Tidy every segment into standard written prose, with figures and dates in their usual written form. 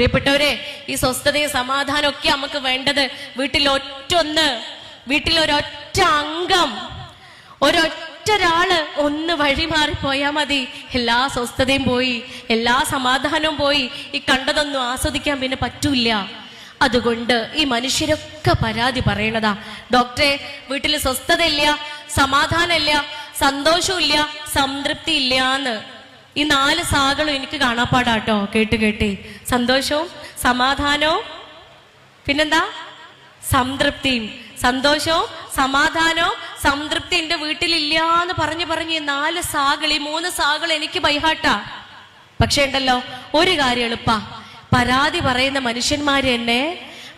പ്രിയപ്പെട്ടവരെ, ഈ സ്വസ്ഥതയും സമാധാനം ഒക്കെ നമുക്ക് വേണ്ടത് വീട്ടിലൊരൊറ്റ അംഗം, ഒരൊറ്റൊരാള് ഒന്ന് വഴി മാറിപ്പോയാൽ മതി. എല്ലാ സ്വസ്ഥതയും പോയി, എല്ലാ സമാധാനവും പോയി. ഈ കണ്ടതൊന്നും ആസ്വദിക്കാൻ പിന്നെ പറ്റൂല. അതുകൊണ്ട് ഈ മനുഷ്യരൊക്കെ പരാതി പറയണതാ, ഡോക്ടറെ വീട്ടിൽ സ്വസ്ഥതയില്ല, സമാധാനമില്ല, സന്തോഷമില്ല, സംതൃപ്തി ഇല്ല എന്ന്. ഈ 4 സാകളും എനിക്ക് കാണാപ്പാടാട്ടോ. കേട്ട് സന്തോഷവും സമാധാനവും പിന്നെന്താ സംതൃപ്തിയും. സന്തോഷവും സമാധാനവും സംതൃപ്തി എന്റെ വീട്ടിലില്ല എന്ന് പറഞ്ഞ് ഈ 4 സാകൾ, ഈ 3 സാകൾ എനിക്ക് ബൈഹാട്ടാ. പക്ഷെ ഉണ്ടല്ലോ, ഒരു കാര്യം എളുപ്പാ, പരാതി പറയുന്ന മനുഷ്യന്മാര് തന്നെ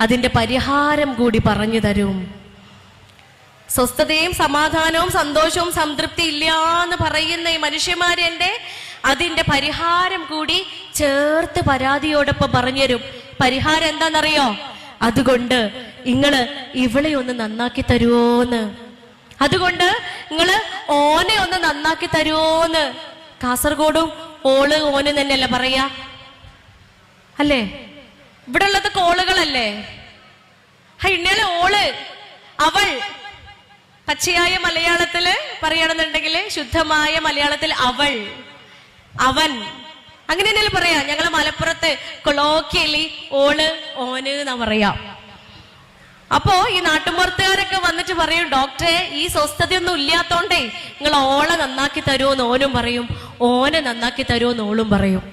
അതിന്റെ പരിഹാരം കൂടി പറഞ്ഞു തരും. സ്വസ്ഥതയും സമാധാനവും സന്തോഷവും സംതൃപ്തി ഇല്ല എന്ന് പറയുന്ന ഈ മനുഷ്യന്മാര് തന്നെ അതിന്റെ പരിഹാരം കൂടി ചേർത്ത് പരാതിയോടൊപ്പം പറഞ്ഞുതരും. പരിഹാരം എന്താണെന്നറിയോ? അതുകൊണ്ട് നിങ്ങള് ഇവളെ ഒന്ന് നന്നാക്കി തരുവോന്ന്, അതുകൊണ്ട് നിങ്ങള് ഓനെ ഒന്ന് നന്നാക്കി തരുവോന്ന്. കാസർഗോഡും ഓള് ഓന് തന്നെയല്ലേ പറയാ, അല്ലേ? ഇവിടെ ഉള്ളത് കോളുകളല്ലേ? ഇന്നലെ ഓള്, അവൾ, പച്ചയായ മലയാളത്തില് പറയണമെന്നുണ്ടെങ്കിൽ ശുദ്ധമായ മലയാളത്തിൽ അവൾ, അവൻ, അങ്ങനെ തന്നെയല്ലേ പറയാ. ഞങ്ങള് മലപ്പുറത്ത് കൊളോക്കിയലി ഓള് ഓന് എന്നാ പറയാ. അപ്പോ ഈ നാട്ടുമ്പുറത്തുകാരൊക്കെ വന്നിട്ട് പറയും, ഡോക്ടറെ ഈ സ്വസ്ഥതയൊന്നും ഇല്ലാത്തോണ്ടേ നിങ്ങൾ ഓളെ നന്നാക്കി തരുമോന്ന് ഓനും പറയും, ഓനെ നന്നാക്കി തരുമോന്ന് ഓളും പറയും.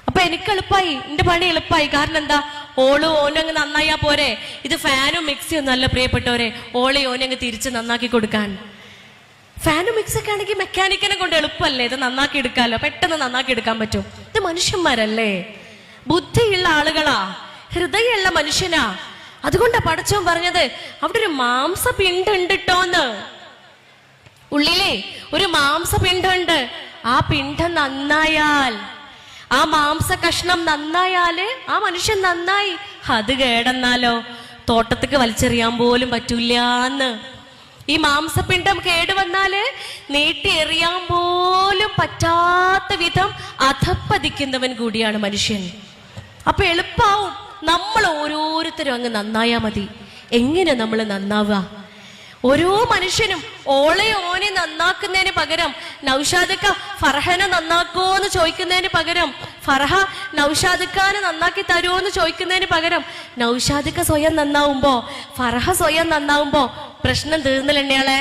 അപ്പൊ എനിക്ക് എളുപ്പമായി, എന്റെ പണി എളുപ്പമായി. കാരണം എന്താ? ഓളും ഓനും അങ്ങ് നന്നായാ പോരെ. ഇത് ഫാനും മിക്സിയും നല്ല പ്രിയപ്പെട്ടവരെ, ഓളെ ഓനങ്ങ് തിരിച്ച് നന്നാക്കി കൊടുക്കാൻ. ഫാനും മിക്സ് ഒക്കെ ആണെങ്കിൽ മെക്കാനിക്കിനെ കൊണ്ട് എളുപ്പമല്ലേ, ഇത് നന്നാക്കി എടുക്കാമല്ലോ, പെട്ടെന്ന് നന്നാക്കി എടുക്കാൻ പറ്റും. ഇത് മനുഷ്യന്മാരല്ലേ, ബുദ്ധിയുള്ള ആളുകളാ, ഹൃദയമുള്ള മനുഷ്യനാ. അതുകൊണ്ടാ പടച്ചോൻ പറഞ്ഞത് അവിടെ ഒരു മാംസപിണ്ഡം ഉണ്ട് കേട്ടോന്ന്. ഉള്ളിലേ ഒരു മാംസപിണ്ഡമുണ്ട്. ആ പിണ്ഡം നന്നായാൽ, ആ മാംസ കഷ്ണം നന്നായാല് ആ മനുഷ്യൻ നന്നായി. അത് കേടെന്നാലോ തോട്ടത്തേക്ക് വലിച്ചെറിയാൻ പോലും പറ്റൂലെന്ന്. ഈ മാംസപിണ്ഡം കേടുവന്നാല് നീട്ടി എറിയാൻ പോലും പറ്റാത്ത വിധം അധപ്പതിക്കുന്നവൻ കൂടിയാണ് മനുഷ്യൻ. അപ്പൊ എളുപ്പാവും, നമ്മൾ ഓരോരുത്തരും അങ്ങ് നന്നായാ മതി. എങ്ങനെ നമ്മൾ നന്നാവുക? ഓരോ മനുഷ്യനും ഓളെ ഓനെ നന്നാക്കുന്നതിന് പകരം നൗഷാദക്ക ഫർഹനെ നന്നാക്കുമോ എന്ന് ചോദിക്കുന്നതിന് പകരം, ഫർഹ നൗഷാദക്കാനെ നന്നാക്കി തരുമോ എന്ന് ചോദിക്കുന്നതിന് പകരം, നൗഷാദക്ക സ്വയം നന്നാവുമ്പോ, ഫർഹ സ്വയം നന്നാവുമ്പോ പ്രശ്നം തീർന്നില്ല.